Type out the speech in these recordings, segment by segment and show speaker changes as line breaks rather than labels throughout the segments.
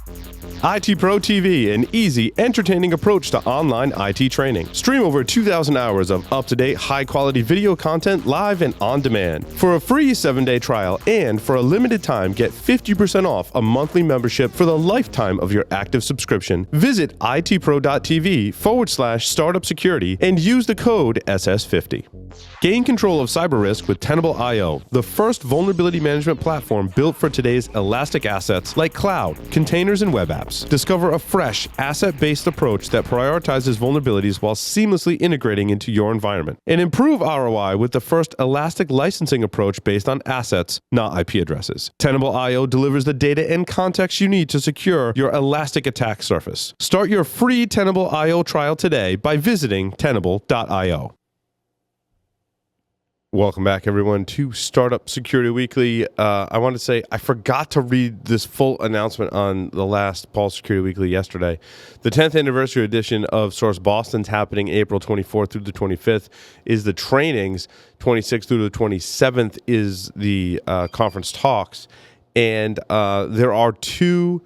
IT Pro TV, an easy, entertaining approach to online IT training. Stream over 2,000 hours of up-to-date, high-quality video content live and on demand. For a free 7-day trial and for a limited time, get 50% off a monthly membership for the lifetime of your active subscription. Visit itpro.tv/startup security and use the code SS50. Gain control of cyber risk with Tenable.io, the first vulnerability management platform built for today's elastic assets like cloud, containers, and web apps. Discover a fresh, asset-based approach that prioritizes vulnerabilities while seamlessly integrating into your environment. And improve ROI with the first elastic licensing approach based on assets, not IP addresses. Tenable.io delivers the data and context you need to secure your elastic attack surface. Start your free Tenable.io trial today by visiting Tenable.io. Welcome back, everyone, to Startup Security Weekly. I want to say I forgot to read this full announcement on the last Pulse Security Weekly yesterday. The 10th anniversary edition of Source Boston's happening April 24th through the 25th is the trainings. 26th through the 27th is the conference talks. And there are two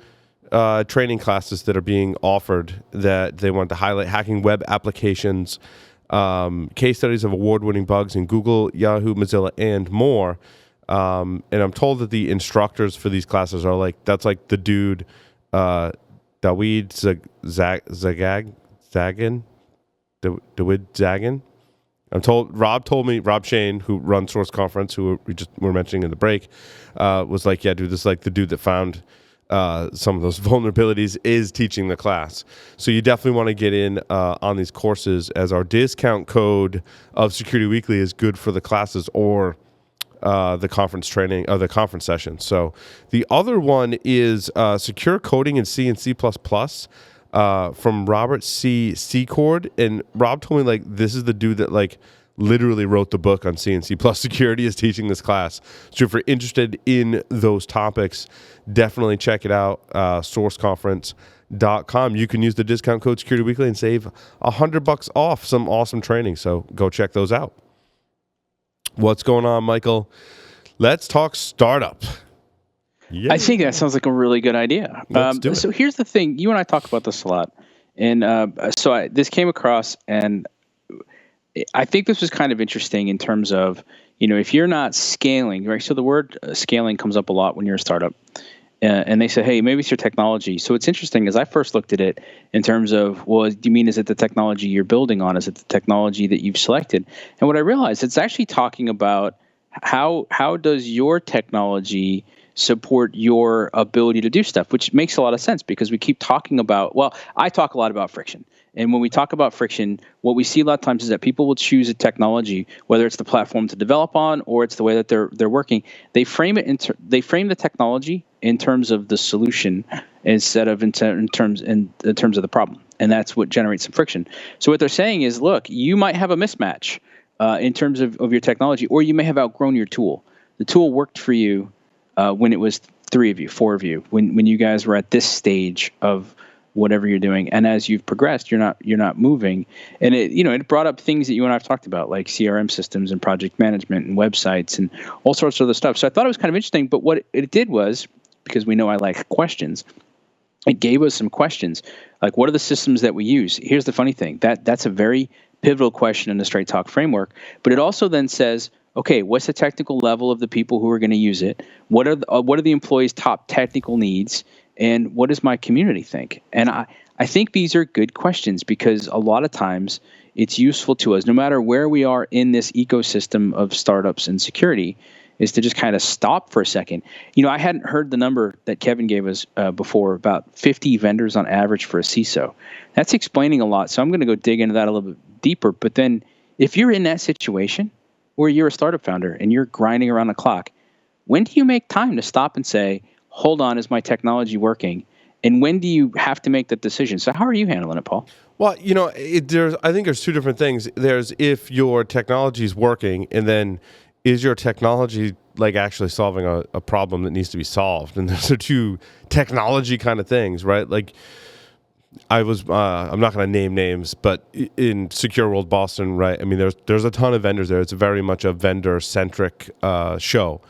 training classes that are being offered that they want to highlight: hacking web applications, case studies of award-winning bugs in Google, Yahoo, Mozilla, and more. And I'm told that the instructors for these classes are that's the dude, Dawid Zagan. I'm told, Rob Shane, who runs Source Conference, who we just were mentioning in the break, was like, yeah, dude, this is like the dude that found some of those vulnerabilities is teaching the class. So you definitely want to get in on these courses, as our discount code of Security Weekly is good for the classes or the conference training or the conference session. So the other one is Secure Coding in C and C++, from Robert C. Secord. And Rob told me this is the dude that literally wrote the book on C and C+ security, is teaching this class. So if you're interested in those topics, definitely check it out, sourceconference.com. You can use the discount code Security Weekly and save $100 off some awesome training. So go check those out. What's going on, Michael? Let's talk startup.
Yeah. I think that sounds like a really good idea. So here's the thing. You and I talk about this a lot. And this came across, and I think this was kind of interesting in terms of, if you're not scaling, right? So the word scaling comes up a lot when you're a startup. And they say, hey, maybe it's your technology. So it's interesting, as I first looked at it in terms of, well, do you mean, is it the technology you're building on? Is it the technology that you've selected? And what I realized, it's actually talking about how does your technology support your ability to do stuff, which makes a lot of sense, because we keep talking about, I talk a lot about friction. And when we talk about friction, what we see a lot of times is that people will choose a technology, whether it's the platform to develop on or it's the way that they're working. They frame it they frame the technology in terms of the solution instead of in terms of the problem, and that's what generates some friction. So what they're saying is, look, you might have a mismatch in terms of your technology, or you may have outgrown your tool. The tool worked for you when it was 3 of you, 4 of you, when you guys were at this stage of whatever you're doing, and as you've progressed, you're not moving. And it brought up things that you and I've talked about, like CRM systems and project management and websites and all sorts of other stuff. So I thought it was kind of interesting. But what it did was, because we know I like questions, it gave us some questions, like, what are the systems that we use? Here's the funny thing, that's a very pivotal question in the Straight Talk framework. But it also then says, okay, what's the technical level of the people who are going to use it? What are the employees' top technical needs? And what does my community think? And I think these are good questions, because a lot of times it's useful to us, no matter where we are in this ecosystem of startups and security, is to just kind of stop for a second. I hadn't heard the number that Kevin gave us before, about 50 vendors on average for a CISO. That's explaining a lot. So I'm going to go dig into that a little bit deeper. But then if you're in that situation where you're a startup founder and you're grinding around the clock, when do you make time to stop and say, hold on, is my technology working? And when do you have to make that decision? So how are you handling it, Paul?
Well, I think there's two different things. There's if your technology is working, and then is your technology actually solving a problem that needs to be solved? And those are two technology kind of things, right? I'm not going to name names, but in Secure World Boston, right? I mean, there's a ton of vendors there. It's very much a vendor-centric show.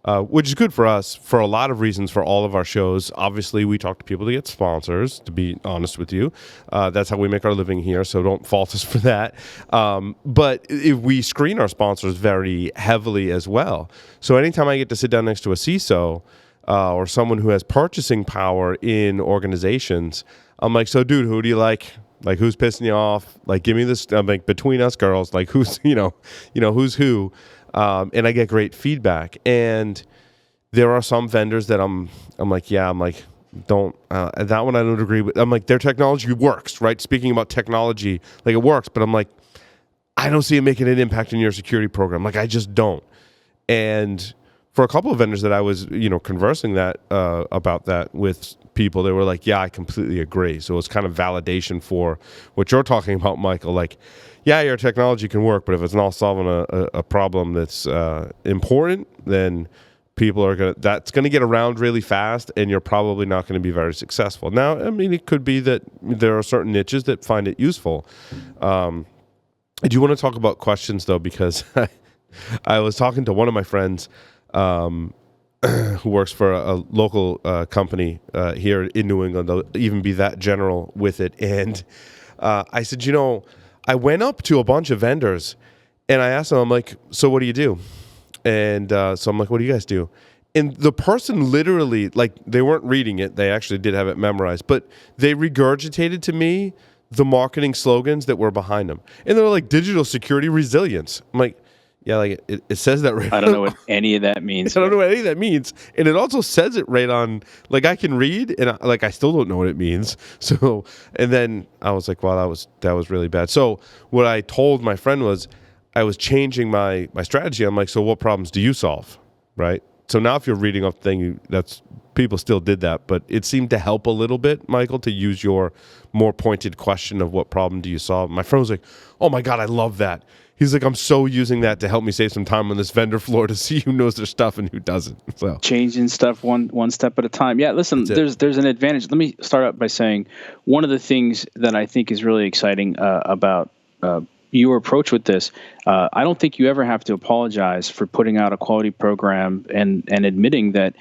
which is good for us for a lot of reasons for all of our shows. Obviously, we talk to people to get sponsors, to be honest with you. That's how we make our living here, so don't fault us for that. But if we screen our sponsors very heavily as well. So anytime I get to sit down next to a CISO or someone who has purchasing power in organizations, I'm like, so dude, who do you like? Like, who's pissing you off? Like, give me this. I'm like, between us girls, like, who's, who's who? And I get great feedback. And there are some vendors that I'm like, don't, that one I don't agree with. I'm like, their technology works, right? Speaking about technology, like it works, but I'm like, I don't see it making an impact in your security program. Like, I just don't. And for a couple of vendors that I was, conversing about that with people, they were like, yeah, I completely agree. So it's kind of validation for what you're talking about, Michael. Like, yeah, your technology can work, but if it's not solving a problem that's important, then that's going to get around really fast, and you're probably not going to be very successful. Now, I mean, it could be that there are certain niches that find it useful. I do want to talk about questions, though, because I was talking to one of my friends who works for a local company here in New England. They'll even be that general with it. And I said, I went up to a bunch of vendors and I asked them, I'm like, so what do you do? And so I'm like, what do you guys do? And the person literally, like, they weren't reading it. They actually did have it memorized, but they regurgitated to me the marketing slogans that were behind them. And they're like, digital security resilience. I'm like, yeah, like it says that right.
I don't know what any of that means.
I don't know what any of that means, and it also says it right on. Like, I can read, and I still don't know what it means. So, and then I was like, wow, that was really bad. So what I told my friend was, I was changing my strategy. I'm like, so what problems do you solve, right? So now if you're reading off the thing, that's people still did that, but it seemed to help a little bit, Michael, to use your more pointed question of what problem do you solve. My friend was like, oh my God, I love that. He's like, I'm so using that to help me save some time on this vendor floor to see who knows their stuff and who doesn't. So
changing stuff one step at a time. Yeah, listen, there's an advantage. Let me start out by saying one of the things that I think is really exciting about your approach with this. I don't think you ever have to apologize for putting out a quality program and admitting that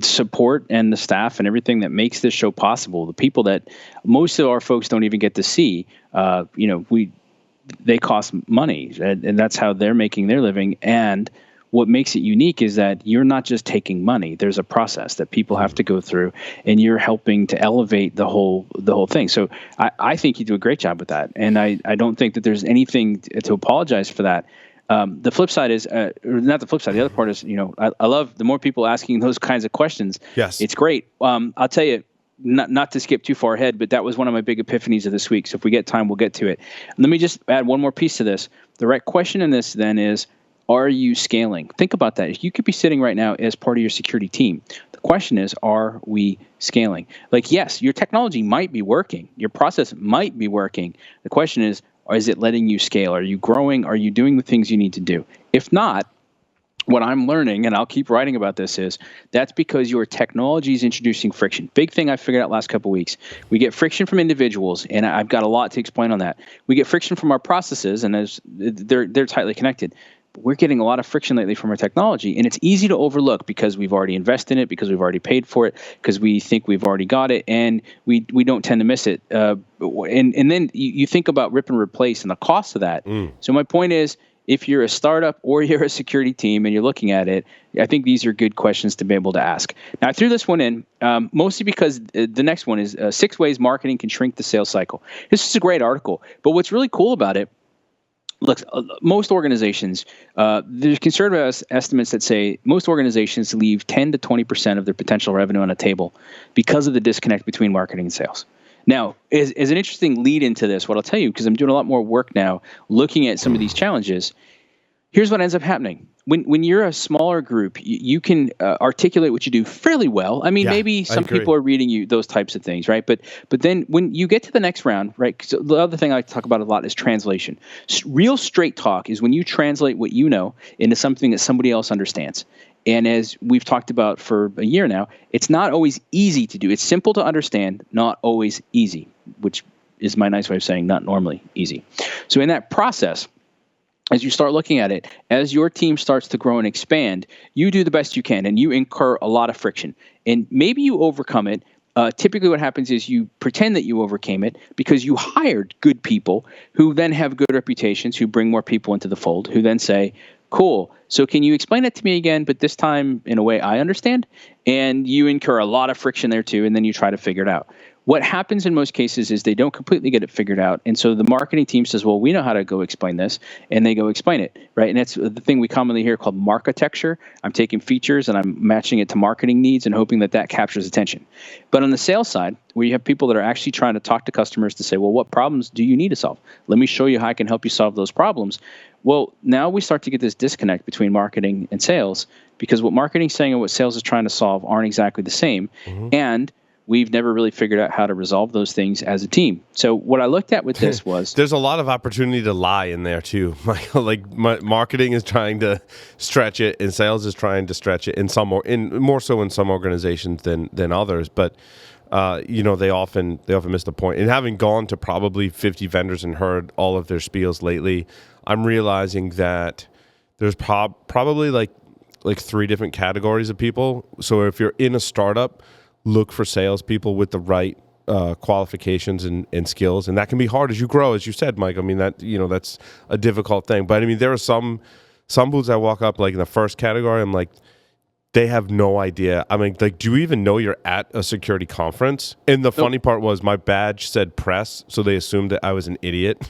support and the staff and everything that makes this show possible, the people that most of our folks don't even get to see, they cost money, and that's how they're making their living. And what makes it unique is that you're not just taking money. There's a process that people have to go through, and you're helping to elevate the whole thing. So I think you do a great job with that, and I don't think that there's anything to apologize for that. The flip side is, not the flip side, the other part is, I love the more people asking those kinds of questions.
Yes.
It's great. I'll tell you, not to skip too far ahead, but that was one of my big epiphanies of this week. So if we get time, we'll get to it. Let me just add one more piece to this. The right question in this then is, are you scaling? Think about that. You could be sitting right now as part of your security team. The question is, are we scaling? Like, yes, your technology might be working. Your process might be working. The question is it letting you scale? Are you growing? Are you doing the things you need to do? If not, what I'm learning, and I'll keep writing about this, is that's because your technology is introducing friction. Big thing I figured out last couple of weeks. We get friction from individuals, and I've got a lot to explain on that. We get friction from our processes, and as they're tightly connected. But we're getting a lot of friction lately from our technology, and it's easy to overlook because we've already invested in it, because we've already paid for it, because we think we've already got it, and we don't tend to miss it. And then you think about rip and replace and the cost of that. So my point is, if you're a startup or you're a security team and you're looking at it, I think these are good questions to be able to ask. Now, I threw this one in mostly because the next one is 6 ways marketing can shrink the sales cycle. This is a great article, but what's really cool about it, look, most organizations, there's conservative estimates that say most organizations leave 10 to 20% of their potential revenue on the table because of the disconnect between marketing and sales. Now, as an interesting lead into this, what I'll tell you, because I'm doing a lot more work now looking at some of these challenges, here's what ends up happening. When you're a smaller group, you can articulate what you do fairly well. I mean, maybe some people are reading you those types of things, right? But then when you get to the next round, right? So the other thing I like to talk about a lot is translation. Real straight talk is when you translate what you know into something that somebody else understands. And as we've talked about for a year now, it's not always easy to do. It's simple to understand, not always easy, which is my nice way of saying not normally easy. So in that process, as you start looking at it, as your team starts to grow and expand, you do the best you can and you incur a lot of friction. And maybe you overcome it. Typically what happens is you pretend that you overcame it because you hired good people who then have good reputations, who bring more people into the fold, who then say, cool, so can you explain it to me again, but this time in a way I understand? And you incur a lot of friction there too, and then you try to figure it out. What happens in most cases is they don't completely get it figured out. And so the marketing team says, well, we know how to go explain this. And they go explain it, right? And it's the thing we commonly hear called marketecture. I'm taking features and I'm matching it to marketing needs and hoping that that captures attention. But on the sales side, where you have people that are actually trying to talk to customers to say, well, what problems do you need to solve? Let me show you how I can help you solve those problems. Well, now we start to get this disconnect between marketing and sales because what marketing is saying and what sales is trying to solve aren't exactly the same. Mm-hmm. And we've never really figured out how to resolve those things as a team. So what I looked at with this was...
There's a lot of opportunity to lie in there too. Marketing is trying to stretch it and sales is trying to stretch it more so in some organizations than others. But they often miss the point. And having gone to probably 50 vendors and heard all of their spiels lately, I'm realizing that there's probably like 3 different categories of people. So if you're in a startup, look for salespeople with the right qualifications and skills, and that can be hard as you grow, as you said, Mike. I mean that's a difficult thing. But I mean there are some booths I walk up like in the first category. I'm like, they have no idea. I mean, like, do you even know you're at a security conference? And the funny part was my badge said press, so they assumed that I was an idiot.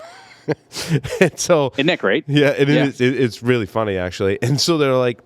And so
isn't that great?
Yeah, it's really funny actually. And so they're like,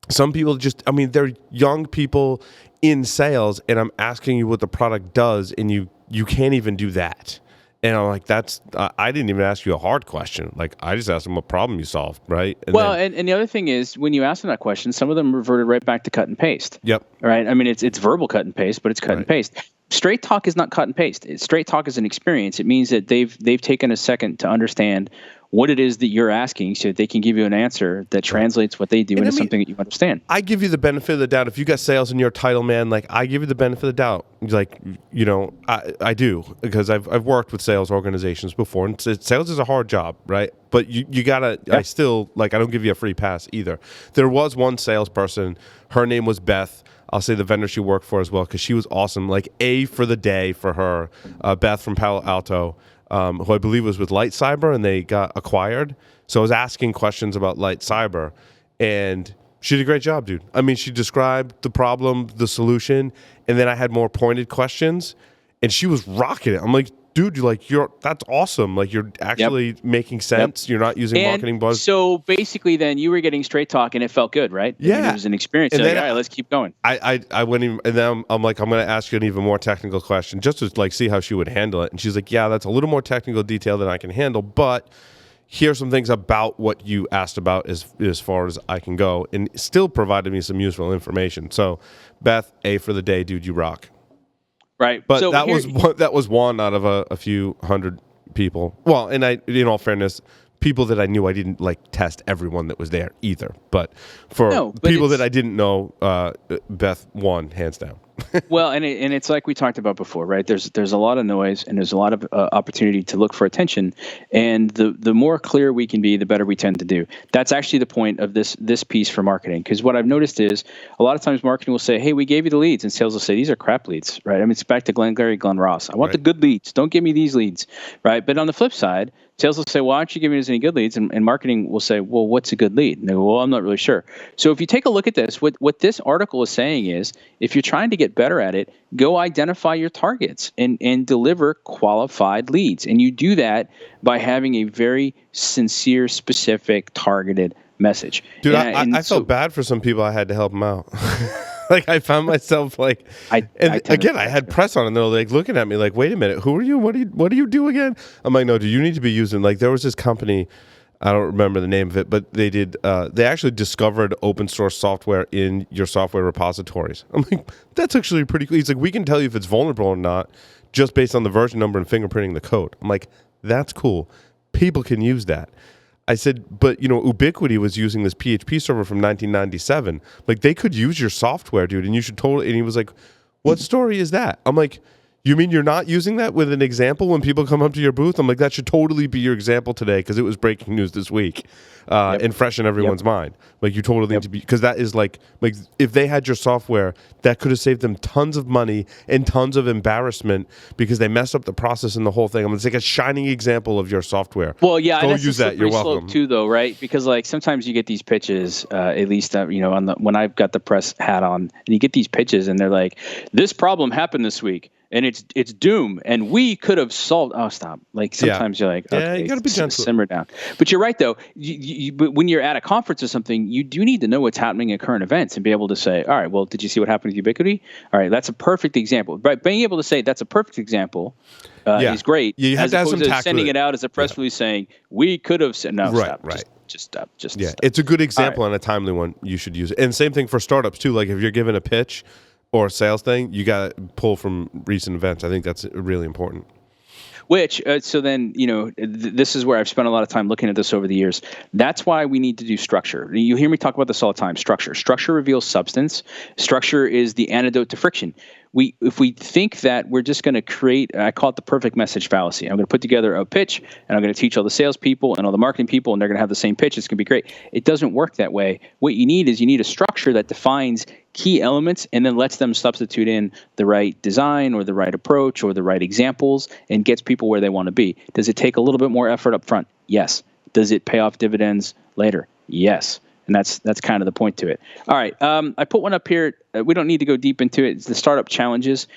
some people they're young people in sales, and I'm asking you what the product does, and you can't even do that. And I'm like, I didn't even ask you a hard question. Like, I just asked them what problem you solved, right?
And the other thing is, when you ask them that question, some of them reverted right back to cut and paste.
Yep.
Right? I mean, it's verbal cut and paste, but it's cut and paste. Straight talk is not cut and paste. Straight talk is an experience. It means that they've taken a second to understand what it is that you're asking so that they can give you an answer that translates what they do into something that you understand.
I give you the benefit of the doubt. If you got sales in your title, man, like, I give you the benefit of the doubt. Like, I do, because I've worked with sales organizations before, and sales is a hard job, right? But you gotta, I still, like, I don't give you a free pass either. There was one salesperson, her name was Beth. I'll say the vendor she worked for as well, because she was awesome. Like, A for the day for her, Beth from Palo Alto, who I believe was with Light Cyber, and they got acquired. So I was asking questions about Light Cyber, and she did a great job, dude. I mean, she described the problem, the solution, and then I had more pointed questions, and she was rocking it. I'm like, dude, that's awesome. Like, you're actually making sense. Yep. You're not using marketing buzz.
So basically, then you were getting straight talk, and it felt good, right?
Yeah,
I mean, it was an experience. And then, all right, let's keep going.
I went in, and then I'm like, I'm going to ask you an even more technical question, just to like see how she would handle it. And she's like, yeah, that's a little more technical detail than I can handle, but here's some things about what you asked about as far as I can go, and still provided me some useful information. So, Beth, A for the day, dude, you rock.
Right,
but so that was one out of a few hundred people. Well, and in all fairness, people that I knew, I didn't like test everyone that was there either. But people that I didn't know, Beth won hands down.
Well, and it's like we talked about before, right? There's a lot of noise, and there's a lot of opportunity to look for attention, and the more clear we can be, the better we tend to do. That's actually the point of this piece for marketing, because what I've noticed is a lot of times marketing will say, hey, we gave you the leads, and sales will say, these are crap leads, right? I mean, it's back to Glengarry Glen Ross. I want the good leads. Don't give me these leads, right? But on the flip side, sales will say, well, why aren't you giving us any good leads? And marketing will say, well, what's a good lead? And they go, well, I'm not really sure. So if you take a look at this, what this article is saying is, if you're trying to get better at it, go identify your targets and deliver qualified leads. And you do that by having a very sincere, specific, targeted message.
Dude, I felt bad for some people. I had to help them out. Like, I found myself like, I had press on, and they're like looking at me like, wait a minute, who are you? What do you do again? I'm like, no, do you need to be using, like, there was this company, I don't remember the name of it, but they did, they actually discovered open source software in your software repositories. I'm like, that's actually pretty cool. He's like, we can tell you if it's vulnerable or not just based on the version number and fingerprinting the code. I'm like, that's cool. People can use that. I said, but, Ubiquiti was using this PHP server from 1997. Like, they could use your software, dude, and you should totally. And he was like, what story is that? I'm like, You mean you're not using that with an example when people come up to your booth? I'm like, that should totally be your example today because it was breaking news this week and fresh in everyone's mind. Like, you totally need to be, because that is like if they had your software, that could have saved them tons of money and tons of embarrassment because they messed up the process and the whole thing. I'm going to take a shining example of your software.
Well, yeah,
go
and
use that. You're welcome.
Too, though, right? Because like sometimes you get these pitches, at least when I've got the press hat on, and you get these pitches, and they're like, "This problem happened this week." And it's doom, and we could have solved. Oh, stop! Like sometimes you're like, okay,
you gotta be gentle.
Simmer down. But you're right, though. But when you're at a conference or something, you do need to know what's happening in current events and be able to say, all right, well, did you see what happened with Ubiquity? All right, that's a perfect example. Right, being able to say that's a perfect example is great.
You have
as
to have
opposed
some
to
tact
sending
with
it out as a press release saying we could have said no.
Right,
stop.
right.
Just stop. Just
yeah.
stop.
It's a good example and a timely one. You should use it. And same thing for startups too. Like if you're given a pitch or a sales thing, you got to pull from recent events. I think that's really important.
Which, so then, this is where I've spent a lot of time looking at this over the years. That's why we need to do structure. You hear me talk about this all the time. Structure. Structure reveals substance. Structure is the antidote to friction. If we think that we're just going to create, I call it the perfect message fallacy. I'm going to put together a pitch, and I'm going to teach all the salespeople and all the marketing people, and they're going to have the same pitch. It's going to be great. It doesn't work that way. What you need is a structure that defines key elements and then lets them substitute in the right design or the right approach or the right examples and gets people where they want to be. Does it take a little bit more effort up front? Yes. Does it pay off dividends later? Yes. And that's kind of the point to it. All right. I put one up here. We don't need to go deep into it. It's the startup challenges.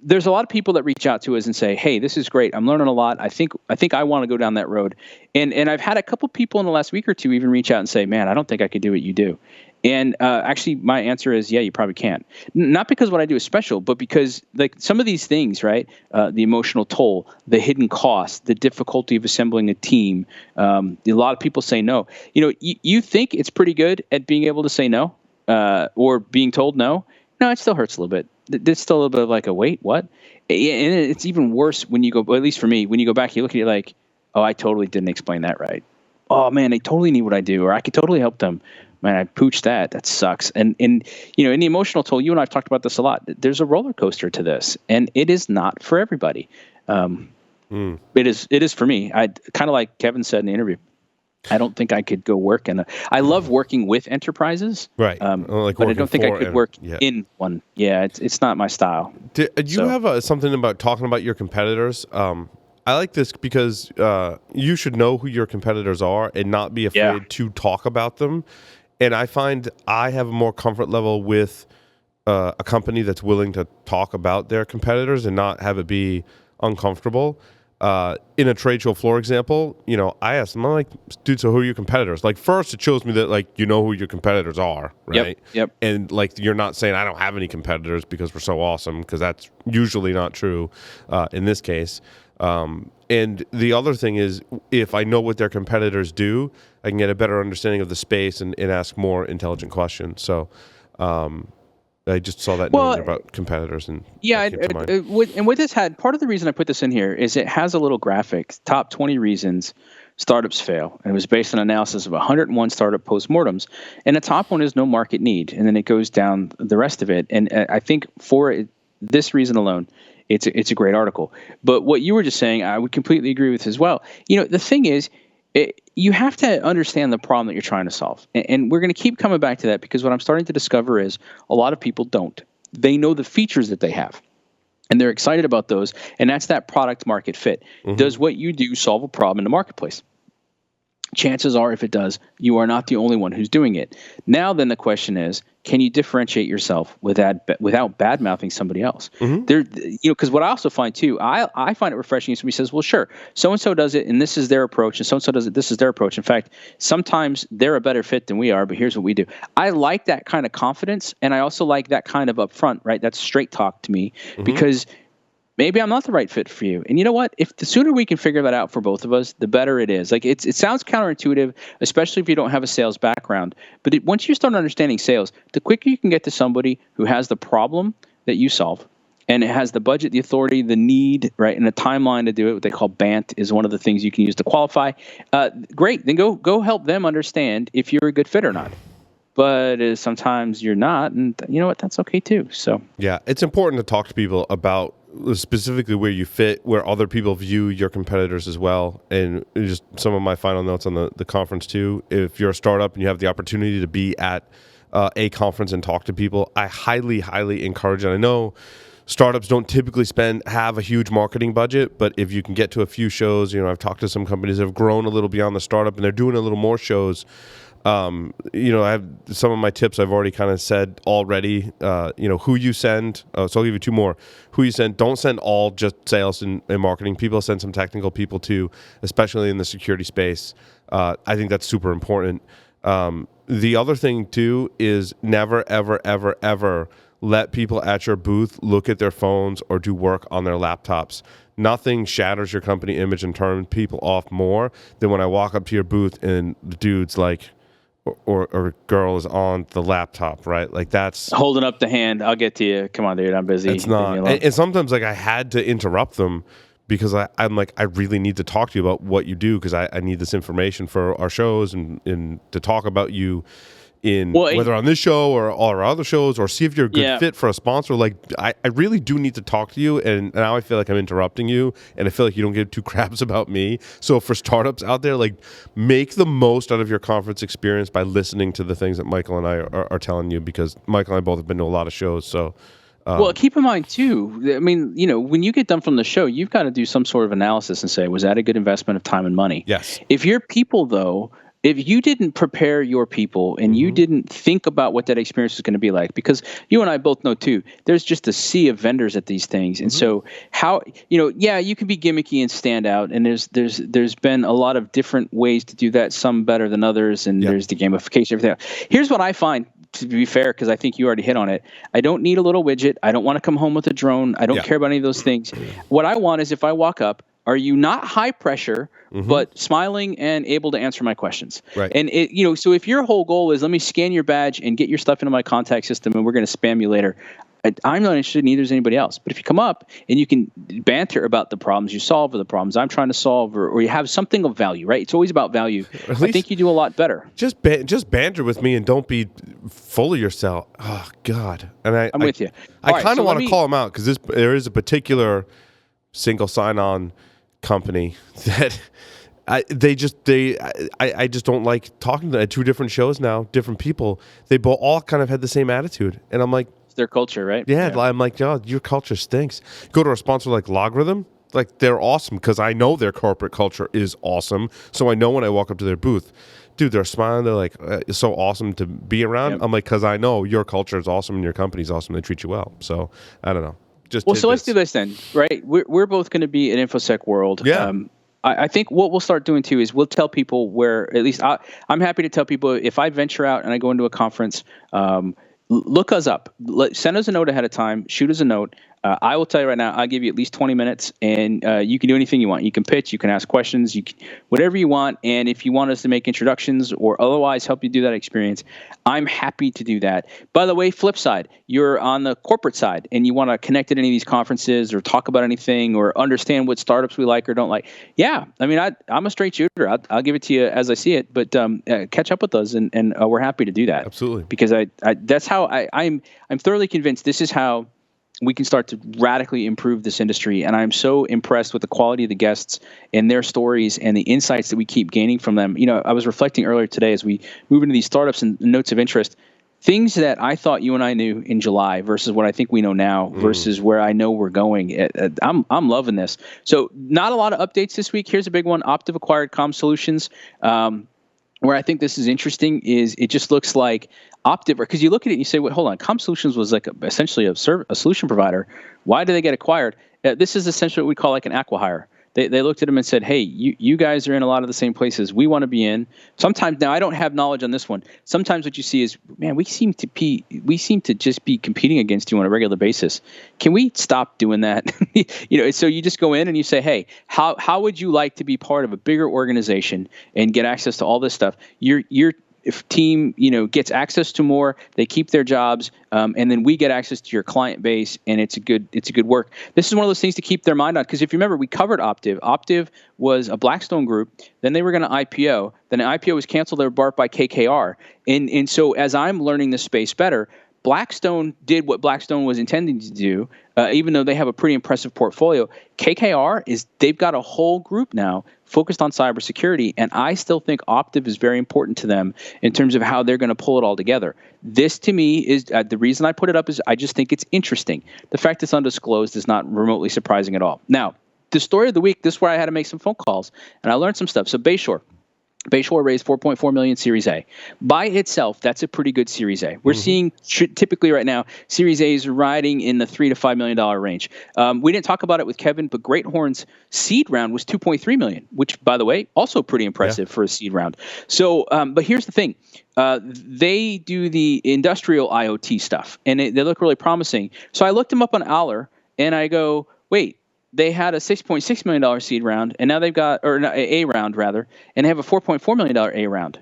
There's a lot of people that reach out to us and say, hey, this is great. I'm learning a lot. I think I want to go down that road. And I've had a couple people in the last week or two even reach out and say, man, I don't think I could do what you do. And actually, my answer is, yeah, you probably can. Not because what I do is special, but because like some of these things, right? The emotional toll, the hidden cost, the difficulty of assembling a team. A lot of people say no. You think it's pretty good at being able to say no or being told no. No, it still hurts a little bit. There's still a little bit of like a wait, what? And it's even worse when you go, at least for me, when you go back, you look at it like, oh, I totally didn't explain that right. Oh man, they totally need what I do, or I could totally help them. Man, I pooched that. That sucks. And in the emotional toll, you and I have talked about this a lot. There's a roller coaster to this, and it is not for everybody. It is for me. I kind of like Kevin said in the interview. I don't think I could go work I love working with enterprises,
right?
But I don't think I could work in one. Yeah, it's not my style.
Do you have something about talking about your competitors? I like this because you should know who your competitors are and not be afraid to talk about them. And I find I have a more comfort level with a company that's willing to talk about their competitors and not have it be uncomfortable. In a trade show floor example, I asked them, I'm like, dude, so who are your competitors? Like, first, it shows me that, like, you know who your competitors are, right?
Yep.
And, like, you're not saying I don't have any competitors because we're so awesome, because that's usually not true in this case. And the other thing is, if I know what their competitors do, I can get a better understanding of the space and ask more intelligent questions. So I just saw that note about competitors. And
with this part of the reason I put this in here is it has a little graphic, top 20 reasons startups fail. And it was based on analysis of 101 startup postmortems. And the top one is no market need. And then it goes down the rest of it. And I think for this reason alone, it's a great article. But what you were just saying, I would completely agree with as well. The thing is, you have to understand the problem that you're trying to solve. And we're going to keep coming back to that because what I'm starting to discover is a lot of people don't. They know the features that they have, and they're excited about those, and that's that product market fit. Mm-hmm. Does what you do solve a problem in the marketplace? Chances are, if it does, you are not the only one who's doing it. Now, then the question is, can you differentiate yourself without bad-mouthing somebody else? Mm-hmm. Because what I also find too, I find it refreshing if somebody says, well, sure, so-and-so does it, and this is their approach, and so-and-so does it, this is their approach. In fact, sometimes they're a better fit than we are, but here's what we do. I like that kind of confidence, and I also like that kind of upfront, right? That's straight talk to me, because maybe I'm not the right fit for you. And you know what? If the sooner we can figure that out for both of us, the better it is. Like it sounds counterintuitive, especially if you don't have a sales background. But once you start understanding sales, the quicker you can get to somebody who has the problem that you solve, and it has the budget, the authority, the need, right, and a timeline to do it. What they call BANT is one of the things you can use to qualify. Great. Then go help them understand if you're a good fit or not. But sometimes you're not, and you know what? That's okay too. So
yeah, it's important to talk to people about specifically where you fit, where other people view your competitors as well. And just some of my final notes on the conference too. If you're a startup and you have the opportunity to be at a conference and talk to people, I highly, highly encourage it. I know startups don't typically have a huge marketing budget, but if you can get to a few shows, I've talked to some companies that have grown a little beyond the startup and they're doing a little more shows. I have some of my tips I've already kind of said already. Who you send. So I'll give you two more. Who you send. Don't send all just sales and marketing people. Send some technical people too, especially in the security space. I think that's super important. The other thing too is never, ever, ever, ever let people at your booth look at their phones or do work on their laptops. Nothing shatters your company image and turns people off more than when I walk up to your booth and the dude's like, or girl is on the laptop, right? Like that's
holding up the hand. I'll get to you. Come on, dude. I'm busy.
It's not. And sometimes like I had to interrupt them because I'm like, I really need to talk to you about what you do because I need this information for our shows and to talk about you whether on this show or all our other shows, or see if you're a good fit for a sponsor. Like I really do need to talk to you, and now I feel like I'm interrupting you, and I feel like you don't give two craps about me. So for startups out there, like make the most out of your conference experience by listening to the things that Michael and I are telling you, because Michael and I both have been to a lot of shows. So
well, keep in mind too, I mean, when you get done from the show, you've got to do some sort of analysis and say, was that a good investment of time and money?
Yes.
If your people though, if you didn't prepare your people and you didn't think about what that experience is going to be like, because you and I both know too, there's just a sea of vendors at these things. And so how, you can be gimmicky and stand out. And there's been a lot of different ways to do that, some better than others. And there's the gamification, everything else. Here's what I find, to be fair, because I think you already hit on it. I don't need a little widget. I don't want to come home with a drone. I don't care about any of those things. What I want is if I walk up, are you not high pressure, but smiling and able to answer my questions?
Right.
And so if your whole goal is let me scan your badge and get your stuff into my contact system and we're going to spam you later, I'm not interested, neither is anybody else. But if you come up and you can banter about the problems you solve or the problems I'm trying to solve, or you have something of value, right? It's always about value. I think you do a lot better.
Just banter with me and don't be full of yourself. Oh God! And I'm
with you.
I kind of want to call them out because there is a particular single sign-on company that I just don't like talking to them. At two different shows now, different people. They both all kind of had the same attitude, and I'm like,
it's their culture, right?
Yeah. I'm like, your culture stinks. Go to a sponsor like Logarithm, like they're awesome because I know their corporate culture is awesome. So I know when I walk up to their booth, dude, they're smiling. They're like, it's so awesome to be around. Yep. I'm like, because I know your culture is awesome and your company's awesome. They treat you well. So I don't know.
So let's do this then, right? We're both going to be in InfoSec World.
Yeah.
I think what we'll start doing too is we'll tell people where, at least I'm happy to tell people, if I venture out and I go into a conference, look us up. Send us a note ahead of time. Shoot us a note. I will tell you right now, I'll give you at least 20 minutes, and you can do anything you want. You can pitch, you can ask questions, whatever you want. And if you want us to make introductions or otherwise help you do that experience, I'm happy to do that. By the way, flip side, you're on the corporate side and you want to connect at any of these conferences or talk about anything or understand what startups we like or don't like. Yeah, I mean, I'm a straight shooter. I'll give it to you as I see it, but catch up with us, and we're happy to do that.
Absolutely.
Because that's how I'm thoroughly convinced this is how we can start to radically improve this industry. And I'm so impressed with the quality of the guests and their stories and the insights that we keep gaining from them. I was reflecting earlier today as we move into these startups and notes of interest, things that I thought you and I knew in July versus what I think we know now versus where I know we're going. I'm loving this. So not a lot of updates this week. Here's a big one. Optiv acquired Comm Solutions. Where I think this is interesting is it just looks like Optiv, because you look at it and you say, well, hold on, Comm Solutions was like essentially a solution provider. Why did they get acquired? This is essentially what we call like an acqui-hire. They looked at them and said, hey, you guys are in a lot of the same places we want to be in. Sometimes, now I don't have knowledge on this one. Sometimes what you see is, man, we seem to just be competing against you on a regular basis. Can we stop doing that? So you just go in and you say, hey, how would you like to be part of a bigger organization and get access to all this stuff? If team, gets access to more, they keep their jobs, and then we get access to your client base, and it's a good work. This is one of those things to keep their mind on, because if you remember, we covered Optiv. Optiv was a Blackstone group. Then they were going to IPO. Then the IPO was canceled. They were bought by KKR. And so as I'm learning this space better, Blackstone did what Blackstone was intending to do, even though they have a pretty impressive portfolio. KKR they've got a whole group now focused on cybersecurity, and I still think Optiv is very important to them in terms of how they're going to pull it all together. This, to me, is the reason I put it up is I just think it's interesting. The fact it's undisclosed is not remotely surprising at all. Now, the story of the week, this is where I had to make some phone calls, and I learned some stuff. So Bayshore raised $4.4 million Series A. By itself, that's a pretty good Series A. We're seeing typically right now Series A is riding in the $3 to $5 million range. We didn't talk about it with Kevin, but Great Horn's seed round was $2.3 million, which, by the way, also pretty impressive for a seed round. So, but here's the thing. They do the industrial IoT stuff, and they look really promising. So I looked them up on Aller, and I go, wait. They had a $6.6 million seed round, and now they've got, or A round rather, and they have a $4.4 million A round.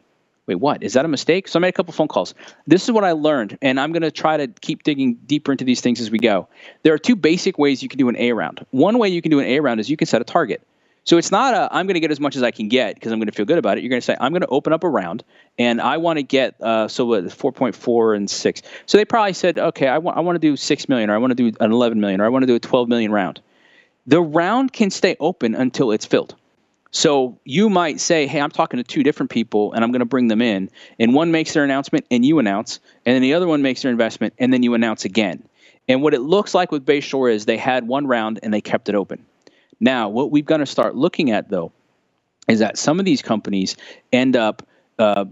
Wait, what? Is that a mistake? So I made a couple phone calls. This is what I learned, and I'm going to try to keep digging deeper into these things as we go. There are two basic ways you can do an A round. One way you can do an A round is you can set a target. So it's not I'm going to get as much as I can get because I'm going to feel good about it. You're going to say, I'm going to open up a round, and I want to get, 4.4 and 6. So they probably said, okay, I want to do 6 million, or I want to do an 11 million, or I want to do a 12 million round. The round can stay open until it's filled. So you might say, hey, I'm talking to two different people, and I'm going to bring them in. And one makes their announcement, and you announce. And then the other one makes their investment, and then you announce again. And what it looks like with Bayshore is they had one round, and they kept it open. Now, what we've got to start looking at, though, is that some of these companies end up,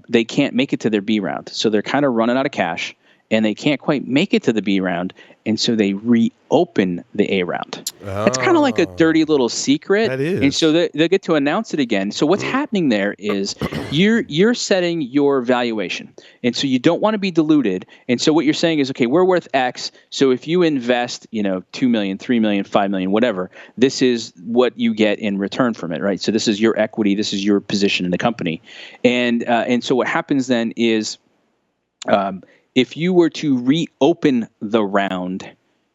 they can't make it to their B round. So they're kind of running out of cash, and they can't quite make it to the B round, and so they reopen the A round. That's kind of like a dirty little secret.
That is.
And so they get to announce it again. So what's happening there is you're setting your valuation, and so you don't want to be diluted. And so what you're saying is, okay, we're worth X. So if you invest, 2 million, 3 million, 5 million, whatever, this is what you get in return from it, right? So this is your equity. This is your position in the company. And so what happens then is, if you were to reopen the round,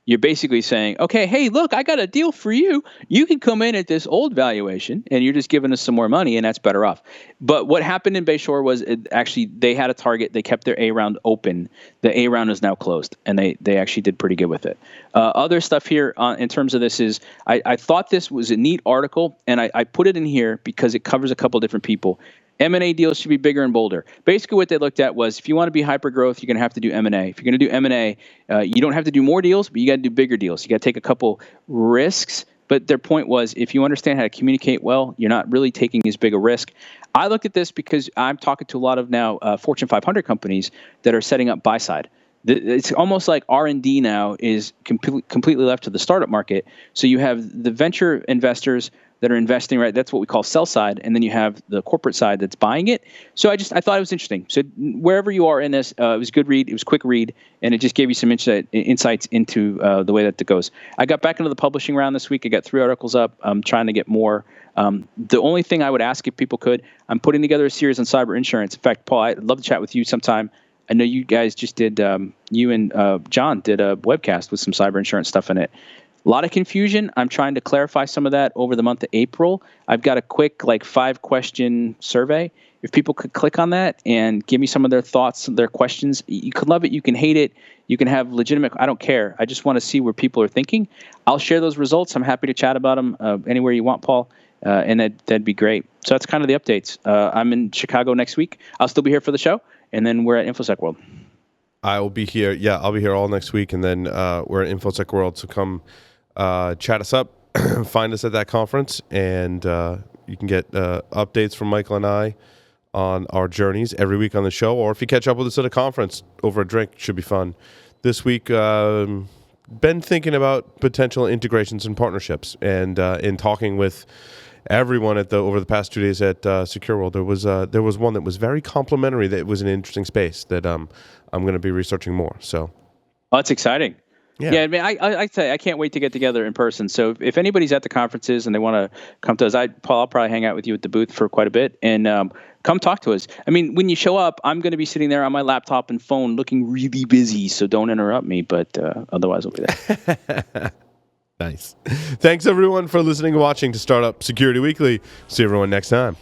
you're basically saying, okay, hey, look, I got a deal for you. You can come in at this old valuation, and you're just giving us some more money, and that's better off. But what happened in Bayshore was they had a target. They kept their A round open. The A round is now closed, and they actually did pretty good with it. Other stuff here in terms of this is I thought this was a neat article, and I put it in here because it covers a couple different people. M&A deals should be bigger and bolder. Basically, what they looked at was if you want to be hyper growth, you're going to have to do M&A. If you're going to do M&A, you don't have to do more deals, but you got to do bigger deals. You got to take a couple risks. But their point was if you understand how to communicate well, you're not really taking as big a risk. I looked at this because I'm talking to a lot of now Fortune 500 companies that are setting up buy side. It's almost like R&D now is completely left to the startup market. So you have the venture investors that are investing, right? That's what we call sell side. And then you have the corporate side that's buying it. So I thought it was interesting. So wherever you are in this, it was a good read. It was a quick read. And it just gave you some insights into the way that it goes. I got back into the publishing round this week. I got 3 articles up. I'm trying to get more. The only thing I would ask if people could, I'm putting together a series on cyber insurance. In fact, Paul, I'd love to chat with you sometime. I know you guys just did, you and John did a webcast with some cyber insurance stuff in it. A lot of confusion. I'm trying to clarify some of that over the month of April. I've got a quick 5-question survey. If people could click on that and give me some of their thoughts, their questions, you can love it, you can hate it, you can have legitimate, I don't care. I just want to see where people are thinking. I'll share those results. I'm happy to chat about them anywhere you want, Paul, and that'd be great. So that's kind of the updates. I'm in Chicago next week. I'll still be here for the show, and then we're at InfoSec World.
I will be here. Yeah, I'll be here all next week, and then we're at InfoSec World, so come chat us up, find us at that conference, and you can get updates from Michael and I on our journeys every week on the show, or if you catch up with us at a conference over a drink, should be fun. This week, been thinking about potential integrations and partnerships, and in talking with everyone over the past 2 days at Secure World, there was one that was very complimentary, that was an interesting space that I'm going to be researching more. So,
that's exciting. Yeah, I mean, I say I can't wait to get together in person. So if anybody's at the conferences and they want to come to us, Paul, I'll probably hang out with you at the booth for quite a bit, and come talk to us. I mean, when you show up, I'm going to be sitting there on my laptop and phone looking really busy, so don't interrupt me, but otherwise I'll be there.
Nice. Thanks, everyone, for listening and watching to Startup Security Weekly. See everyone next time.